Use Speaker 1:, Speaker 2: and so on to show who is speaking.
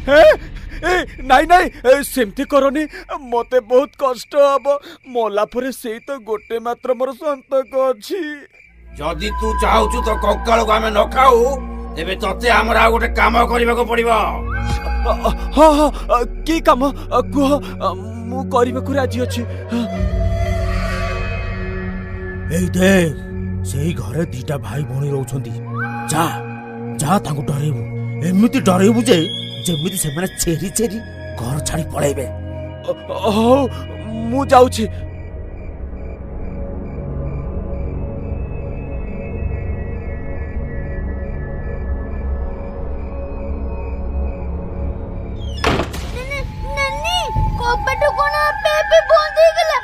Speaker 1: ନାଇଁ ନାଇଁ ସେମିତି କରନି, ମତେ ବହୁତ କଷ୍ଟ ହବ। ମଲା ପରେ ସେଇ ତ ଗୋଟେ ମାତ୍ର ମୋର ସନ୍ତକ ଅଛି।
Speaker 2: ଯଦି ତୁ ଚାହୁଁଛୁ ତ କଙ୍କାଳକୁ ଆମେ ନ ଖାଉ, ତେବେ ତତେ ଆମର ଆଉ ଗୋଟେ କାମ କରିବାକୁ ପଡିବ।
Speaker 1: ହଁ ହଁ, କି କାମ କୁହ, ମୁଁ କରିବାକୁ ରାଜି ଅଛି।
Speaker 3: ଏଇ ଦେଖ, ସେଇ ଘରେ ଦିଟା ଭାଇ ଭଉଣୀ ରହୁଛନ୍ତି। ଯା ଯା ତାଙ୍କୁ ଡରେଇବୁ, ଏମିତି ଡରେଇବୁ ଯେ ଯେମିତି ସେମାନେ ଚେରି ଚେରି ଘର ଛାଡି ପଳେଇବେ।
Speaker 1: ହଉ, ମୁଁ ଯାଉଛି।
Speaker 4: କବାଟ କଣ ଆପେ ଆପେ ବନ୍ଦ ହେଇଗଲା?